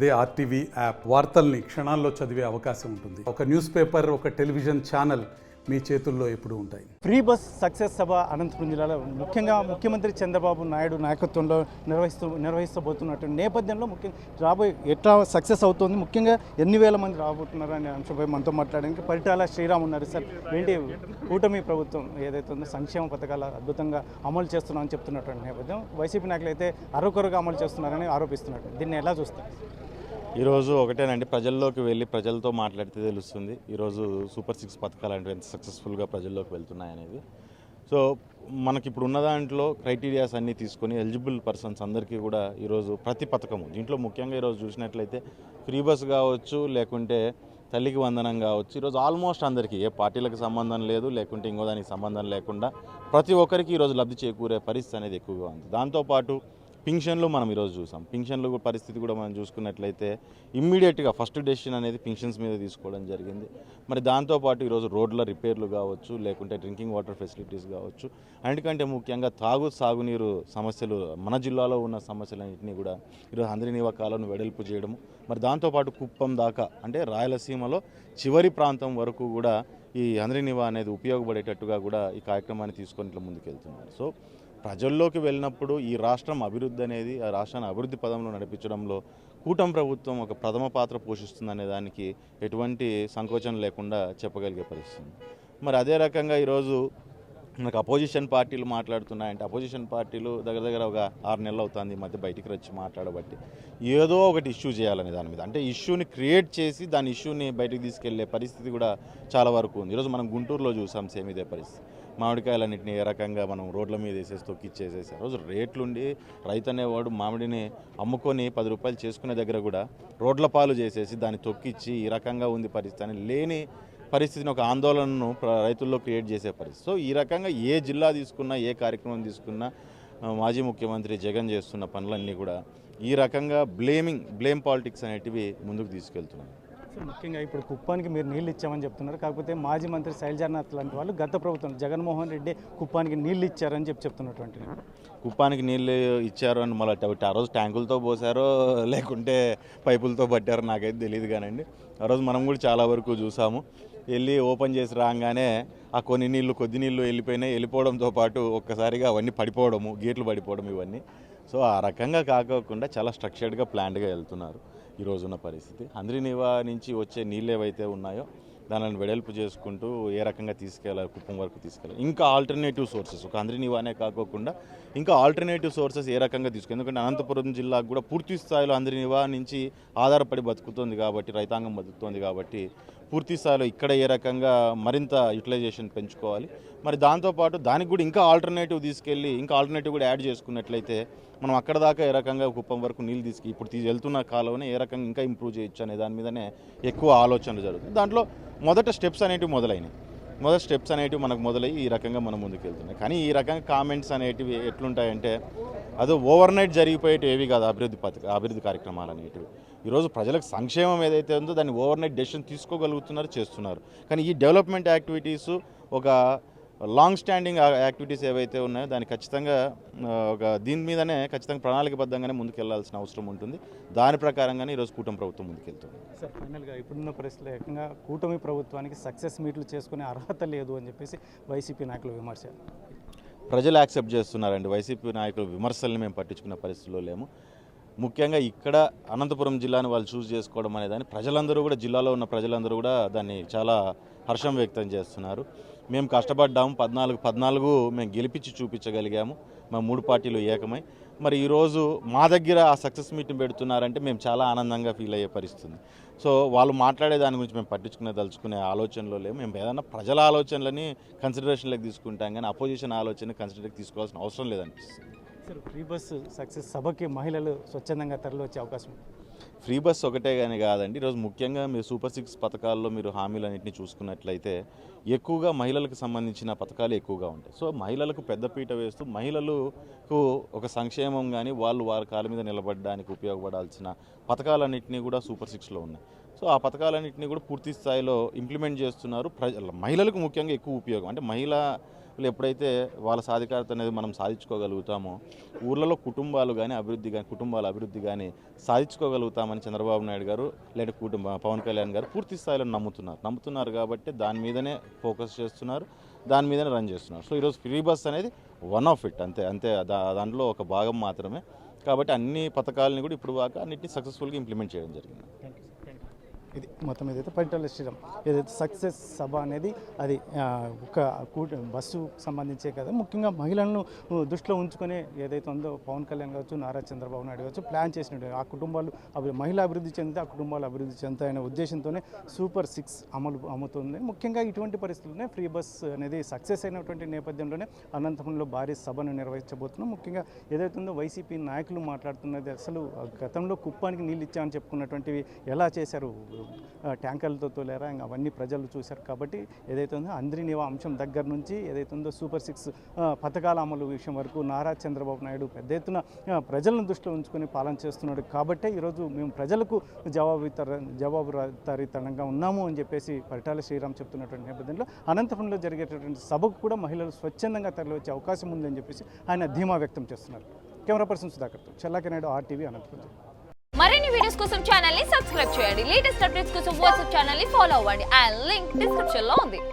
అదే RTV app వార్తల్ని క్షణాల్లో చదివే అవకాశం ఉంటుంది. ఒక న్యూస్ పేపర్, ఒక టెలివిజన్ ఛానల్ మీ చేతుల్లో ఎప్పుడూ ఉంటాయి. ఫ్రీ బస్ సక్సెస్ సభ అనంతపురం జిల్లాలో ముఖ్యంగా ముఖ్యమంత్రి చంద్రబాబు నాయుడు నాయకత్వంలో నిర్వహిస్తబోతున్నటువంటి నేపథ్యంలో ముఖ్యంగా రాబోయే ఎట్లా సక్సెస్ అవుతుంది, ముఖ్యంగా ఎన్ని వేల మంది రాబోతున్నారు అనే అంశంపై మనతో మాట్లాడడానికి పరిటాల శ్రీరామ్ ఉన్నారు. సార్, ఏంటి కూటమి ప్రభుత్వం ఏదైతే ఉందో సంక్షేమ పథకాలు అద్భుతంగా అమలు చేస్తున్నామని చెప్తున్నటువంటి నేపథ్యం వైసీపీ నాయకులు అయితే అరకొరగా అమలు చేస్తున్నారని ఆరోపిస్తున్నారు. దీన్ని ఎలా చూస్తారు? ఈరోజు ఒకటేనండి, ప్రజల్లోకి వెళ్ళి ప్రజలతో మాట్లాడితే తెలుస్తుంది ఈరోజు సూపర్ 6 పథకాలు అంటే ఎంత సక్సెస్ఫుల్గా ప్రజల్లోకి వెళ్తున్నాయనేది. సో మనకి ఇప్పుడు ఉన్న దాంట్లో క్రైటీరియాస్ అన్నీ తీసుకొని ఎలిజిబుల్ పర్సన్స్ అందరికీ కూడా ఈరోజు ప్రతి పథకము దీంట్లో ముఖ్యంగా ఈరోజు చూసినట్లయితే ఫ్రీ బస్ కావచ్చు, లేకుంటే తల్లికి వందనం కావచ్చు, ఈరోజు ఆల్మోస్ట్ అందరికీ ఏ పార్టీలకు సంబంధం లేదు, లేకుంటే ఇంకో దానికి సంబంధం లేకుండా ప్రతి ఒక్కరికి ఈరోజు లబ్ధి చేకూరే పరిస్థితి అనేది ఎక్కువగా ఉంది. దాంతోపాటు పింఛన్లు మనం ఈరోజు చూసాం. పింఛన్లు పరిస్థితి కూడా మనం చూసుకున్నట్లయితే ఇమ్మీడియట్గా ఫస్ట్ డెసిషన్ అనేది పింఛన్స్ మీద తీసుకోవడం జరిగింది. మరి దాంతోపాటు ఈరోజు రోడ్ల రిపేర్లు కావచ్చు, లేకుంటే డ్రింకింగ్ వాటర్ ఫెసిలిటీస్ కావచ్చు, అన్నిటికంటే ముఖ్యంగా సాగునీరు సమస్యలు మన జిల్లాలో ఉన్న సమస్యలన్నింటినీ కూడా ఈరోజు హంద్రీనీవా కాలువను వెడల్పు చేయడము, మరి దాంతోపాటు కుప్పం దాకా అంటే రాయలసీమలో చివరి ప్రాంతం వరకు కూడా ఈ హంద్రీనీవా అనేది ఉపయోగపడేటట్టుగా కూడా ఈ కార్యక్రమాన్ని తీసుకొని ఇట్లా ముందుకెళ్తున్నారు. సో ప్రజల్లోకి వెళ్ళినప్పుడు ఈ రాష్ట్రం అభివృద్ధి అనేది ఆ రాష్ట్రాన్ని అభివృద్ధి పదంలో నడిపించడంలో కూటమి ప్రభుత్వం ఒక ప్రథమ పాత్ర పోషిస్తుందనే దానికి ఎటువంటి సంకోచం లేకుండా చెప్పగలిగే పరిస్థితి. మరి అదే రకంగా ఈరోజు మనకు అపోజిషన్ పార్టీలు మాట్లాడుతున్నాయంటే అపోజిషన్ పార్టీలు దగ్గర ఒక 6 నెలలు అవుతుంది ఈ మధ్య బయటికి వచ్చి మాట్లాడబట్టి ఏదో ఒకటి ఇష్యూ చేయాలనే దాని మీద, అంటే ఇష్యూని క్రియేట్ చేసి దాని ఇష్యూని బయటికి తీసుకెళ్లే పరిస్థితి కూడా చాలా వరకు ఉంది. ఈరోజు మనం గుంటూరులో చూసాం సేమ్ ఇదే పరిస్థితి. మామిడికాయలన్నింటినీ ఏ రకంగా మనం రోడ్ల మీద వేసేసి తొక్కిచ్చేసేసి రోజు రేట్లుండి రైతు అనేవాడు మామిడిని అమ్ముకొని 10 రూపాయలు చేసుకునే దగ్గర కూడా రోడ్ల పాలు చేసేసి దాన్ని తొక్కిచ్చి ఈ రకంగా ఉంది పరిస్థితి అని లేని పరిస్థితిని ఒక ఆందోళనను రైతుల్లో క్రియేట్ చేసే పరిస్థితి. సో ఈ రకంగా ఏ జిల్లా తీసుకున్నా, ఏ కార్యక్రమం తీసుకున్నా మాజీ ముఖ్యమంత్రి జగన్ చేస్తున్న పనులన్నీ కూడా ఈ రకంగా బ్లేమ్ పాలిటిక్స్ అనేటివి ముందుకు తీసుకెళ్తున్నాయి. ముఖ్యంగా ఇప్పుడు కుప్పానికి మీరు నీళ్ళు ఇచ్చామని చెప్తున్నారు, కాకపోతే మాజీ మంత్రి శైలజానాథ్ లాంటి వాళ్ళు గత ప్రభుత్వం జగన్మోహన్ రెడ్డి కుప్పానికి నీళ్ళు ఇచ్చారని చెప్తున్నటువంటి కుప్పానికి నీళ్ళు ఇచ్చారు అని మళ్ళీ ఆ రోజు ట్యాంకులతో పోసారో లేకుంటే పైపులతో పట్టారో నాకైతే తెలియదు కానండి. ఆ రోజు మనం కూడా చాలా వరకు చూసాము. వెళ్ళి ఓపెన్ చేసి రాగానే ఆ కొద్ది నీళ్ళు వెళ్ళిపోవడంతో పాటు ఒక్కసారిగా అవన్నీ పడిపోవడము, గేట్లు పడిపోవడం ఇవన్నీ. సో ఆ రకంగా కాకోకుండా చాలా స్ట్రక్చర్డ్గా ప్లాన్డ్గా వెళ్తున్నారు ఈరోజున్న పరిస్థితి. హంద్రీనీవా నుంచి వచ్చే నీళ్ళు ఏవైతే ఉన్నాయో దానిని వెడల్పు చేసుకుంటూ ఏ రకంగా తీసుకెళ్ళాలి, కుప్పం వరకు తీసుకెళ్ళాలి, ఇంకా ఆల్టర్నేటివ్ సోర్సెస్ ఒక హంద్రీనీవానే కాకోకుండా ఇంకా ఆల్టర్నేటివ్ సోర్సెస్ ఏ రకంగా ఎందుకంటే అనంతపురం జిల్లాకు కూడా పూర్తి స్థాయిలో హంద్రీనీవా నుంచి ఆధారపడి బతుకుతుంది కాబట్టి, రైతాంగం బతుకుతుంది కాబట్టి పూర్తి స్థాయిలో ఇక్కడ ఏ రకంగా మరింత యూటిలైజేషన్ పెంచుకోవాలి. మరి దాంతోపాటు దానికి కూడా ఇంకా ఆల్టర్నేటివ్ తీసుకెళ్ళి ఇంకా ఆల్టర్నేటివ్ కూడా యాడ్ చేసుకున్నట్లయితే మనం అక్కడ దాకా ఏ రకంగా కుప్పం వరకు నీళ్ళు ఇప్పుడు వెళ్తున్న కాలంలోనే ఏ రకంగా ఇంకా ఇంప్రూవ్ చేయొచ్చు అనే దాని మీదనే ఎక్కువ ఆలోచనలు జరుగుతుంది. దాంట్లో మొదటి స్టెప్స్ అనేటివి మనకు మొదలయ్యి ఈ రకంగా మనం ముందుకు వెళ్తున్నాయి. కానీ ఈ రకంగా కామెంట్స్ అనేటివి ఎట్లుంటాయంటే అదో ఓవర్ నైట్ జరిగిపోయేటివి ఏవి కాదు. అభివృద్ధి కార్యక్రమాలు అనేటివి ఈరోజు ప్రజలకు సంక్షేమం ఏదైతే ఉందో దాన్ని ఓవర్ నైట్ డెసిషన్ తీసుకోగలుగుతున్నారు, చేస్తున్నారు. కానీ ఈ డెవలప్మెంట్ యాక్టివిటీస్ ఒక లాంగ్ స్టాండింగ్ యాక్టివిటీస్ ఏవైతే ఉన్నాయో దాన్ని ఖచ్చితంగా దీని మీదనే ఖచ్చితంగా ప్రణాళికబద్ధంగానే ముందుకెళ్లాల్సిన అవసరం ఉంటుంది. దాని ప్రకారంగానే ఈరోజు కూటమి ప్రభుత్వం ముందుకెళ్తుంది. సార్, ఫైనల్గా ఇప్పుడున్న పరిస్థితుల్లో ఏకంగా కూటమి ప్రభుత్వానికి సక్సెస్ మీట్లు చేసుకునే అర్హత లేదు అని చెప్పేసి వైసీపీ నాయకులు విమర్శ. ప్రజలు యాక్సెప్ట్ చేస్తున్నారండి. వైసీపీ నాయకులు విమర్శల్ని మేము పట్టించుకున్న పరిస్థితుల్లో లేము. ముఖ్యంగా ఇక్కడ అనంతపురం జిల్లాను వాళ్ళు చూస్ చేసుకోవడం అనేదాన్ని ప్రజలందరూ కూడా, జిల్లాలో ఉన్న ప్రజలందరూ కూడా దాన్ని చాలా హర్షం వ్యక్తం చేస్తున్నారు. మేము కష్టపడ్డాము, 14 మేము గెలిపించి చూపించగలిగాము, మా 3 పార్టీలు ఏకమై. మరి ఈరోజు మా దగ్గర ఆ సక్సెస్ మీట్ని పెడుతున్నారంటే మేము చాలా ఆనందంగా ఫీల్ అయ్యే పరిస్థితుంది. సో వాళ్ళు మాట్లాడే దాని గురించి మేము దలుచుకునే ఆలోచనలో లేము. మేము ఏదైనా ప్రజల ఆలోచనలని కన్సిడరేషన్లోకి తీసుకుంటాం, కానీ అపోజిషన్ ఆలోచన కన్సిడర్కి తీసుకోవాల్సిన అవసరం లేదనిపిస్తుంది. సార్, ఫ్రీ బస్ సక్సెస్ సభకి మహిళలు స్వచ్ఛందంగా తరలి వచ్చే అవకాశం? ఫ్రీ బస్ ఒకటే కానీ కాదండి. ఈరోజు ముఖ్యంగా మీరు సూపర్ 6 పథకాల్లో మీరు హామీలన్నింటినీ చూసుకున్నట్లయితే ఎక్కువగా మహిళలకు సంబంధించిన పథకాలు ఎక్కువగా ఉంటాయి. సో మహిళలకు పెద్దపీట వేస్తూ మహిళలకు ఒక సంక్షేమం కానీ వాళ్ళు వారి కాళ్ళ మీద నిలబడడానికి ఉపయోగపడాల్సిన పథకాలన్నింటినీ కూడా సూపర్ 6లో ఉన్నాయి. సో ఆ పథకాలన్నింటినీ కూడా పూర్తి స్థాయిలో ఇంప్లిమెంట్ చేస్తున్నారు. మహిళలకు ముఖ్యంగా ఎక్కువ ఉపయోగం, అంటే మహిళ నాయకులు ఎప్పుడైతే వాళ్ళ సాధికారత అనేది మనం సాధించుకోగలుగుతామో ఊర్లలో కుటుంబాలు కానీ కుటుంబాల అభివృద్ధి కానీ సాధించుకోగలుగుతామని చంద్రబాబు నాయుడు గారు లేదా పవన్ కళ్యాణ్ గారు పూర్తి స్థాయిలో నమ్ముతున్నారు కాబట్టి దాని మీదనే ఫోకస్ చేస్తున్నారు, దాని మీదనే రన్ చేస్తున్నారు. సో ఈరోజు ఫ్రీ బస్ అనేది వన్ ఆఫ్ ఇట్, అంతే దాంట్లో ఒక భాగం మాత్రమే. కాబట్టి అన్ని పథకాలని కూడా ఇప్పుడు దాకా అన్నింటినీ సక్సెస్ఫుల్గా ఇంప్లిమెంట్ చేయడం జరిగింది. ఇది మొత్తం ఏదైతే పరిటాల శ్రీరామ్ ఏదైతే సక్సెస్ సభ అనేది అది ఒక బస్సు సంబంధించే కదా, ముఖ్యంగా మహిళలను దృష్టిలో ఉంచుకొని ఏదైతే ఉందో పవన్ కళ్యాణ్ కావచ్చు, నారా చంద్రబాబు నాయుడు కావచ్చు ప్లాన్ చేసినట్టు ఆ కుటుంబాలు మహిళా అభివృద్ధి చెందితే ఆ కుటుంబాలు అభివృద్ధి చెందుతాయనే ఉద్దేశంతోనే సూపర్ 6 అమలుతుంది. ముఖ్యంగా ఇటువంటి పరిస్థితుల్లోనే ఫ్రీ బస్ అనేది సక్సెస్ అయినటువంటి నేపథ్యంలోనే అనంతపురంలో భారీ సభను నిర్వహించబోతున్నాం. ముఖ్యంగా ఏదైతే ఉందో వైసీపీ నాయకులు మాట్లాడుతున్నది అసలు గతంలో కుప్పానికి నీళ్ళు ఇచ్చామని చెప్పుకున్నటువంటివి ఎలా చేశారు, ట్యాంకర్లతో తోలేరా, ఇంకా అవన్నీ ప్రజలు చూశారు. కాబట్టి ఏదైతే ఉందో అందరినీ అంశం దగ్గర నుంచి ఏదైతే ఉందో సూపర్ 6 పథకాల అమలు విషయం వరకు నారా చంద్రబాబు నాయుడు పెద్ద ఎత్తున ప్రజలను దృష్టిలో ఉంచుకొని పాలన చేస్తున్నాడు. కాబట్టే ఈరోజు మేము ప్రజలకు జవాబుదారీతనంగా ఉన్నాము అని చెప్పేసి పరిటాల శ్రీరామ్ చెప్తున్నటువంటి నేపథ్యంలో అనంతపురంలో జరిగేటటువంటి సభకు కూడా మహిళలు స్వచ్ఛందంగా తరలివచ్చే అవకాశం ఉందని చెప్పేసి ఆయన ధీమా వ్యక్తం చేస్తున్నారు. కెమెరా పర్సన్ సుధాకర్తో చెల్లాకి నాయుడు, RTV, అనంతపురం. మరిన్ని వీడియోస్ కోసం ఛానల్ ని సబ్స్క్రైబ్ చేయండి. లేటెస్ట్ అప్డేట్స్ కోసం వాట్సాప్ ఛానల్ ని ఫాలో అవ్వండి. అండ్ లింక్ డిస్క్రిప్షన్ లో ఉంది.